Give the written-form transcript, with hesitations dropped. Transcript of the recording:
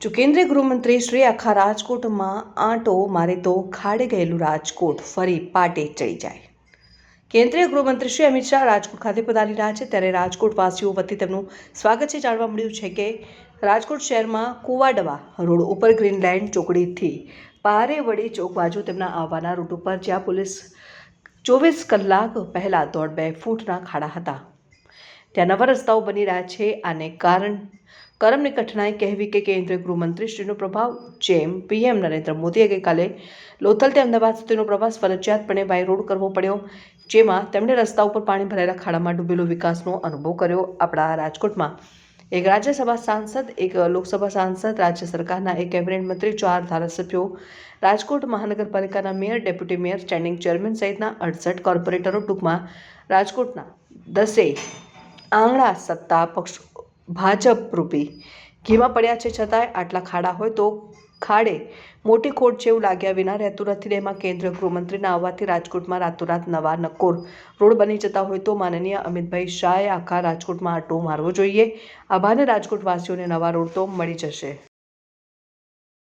જો કેન્દ્રીય ગૃહમંત્રી શ્રી આખા રાજકોટમાં આંટો મારે તો ખાડે ગયેલું રાજકોટ ફરી પાટે ચડી જાય। કેન્દ્રીય ગૃહમંત્રી શ્રી અમિત શાહ રાજકોટ ખાતે પધારી રહ્યા છે, ત્યારે રાજકોટવાસીઓ વતી તેમનું સ્વાગત છે। જાણવા મળ્યું છે કે રાજકોટ શહેરમાં કુવાડવા રોડ ઉપર ગ્રીનલેન્ડ ચોકડીથી પારેવડી ચોક બાજુ તેમના આવવાના રૂટ ઉપર જ્યાં પોલીસ 24 કલાક પહેલા 1.5 ફૂટના ખાડા હતા, ત્યાં નવા રસ્તાઓ બની રહ્યા છે। આને કરમની કઠણાઈ કહેવી કે કેન્દ્રીય ગૃહમંત્રીશ્રીનો પ્રભાવ। જેમ પીએમ નરેન્દ્ર મોદીએ ગઈકાલે લોથલથી અમદાવાદ સુધીનો પ્રવાસ ફરજિયાતપણે બાય રોડ કરવો પડ્યો, જેમાં તેમણે રસ્તા ઉપર પાણી ભરાયેલા ખાડામાં ડૂબેલો વિકાસનો અનુભવ કર્યો। આપણા રાજકોટમાં એક રાજ્યસભા સાંસદ, એક લોકસભા સાંસદ, રાજ્ય સરકારના એક કેબિનેટ મંત્રી, 4 ધારાસભ્યો, રાજકોટ મહાનગરપાલિકાના mayor, deputy mayor, standing chairman સહિતના 68 કોર્પોરેટરો, ટૂંકમાં રાજકોટના 10 આંગળા સત્તા પક્ષ ભાજપ રૂપી ઘીમાં પડ્યા છે। છતાંય આટલા ખાડા હોય તો ખાડે મોટી ખોટ જેવું લાગ્યા વિના રહેતું નથી। એમાં કેન્દ્રીય ગૃહમંત્રીના આવવાથી રાજકોટમાં રાતોરાત નવા નક્કોર રોડ બની જતા હોય તો માનનીય અમિતભાઈ શાહે આખા રાજકોટમાં આંટો મારવો જોઈએ। આભાર, રાજકોટવાસીઓને નવા રોડ તો મળી જશે।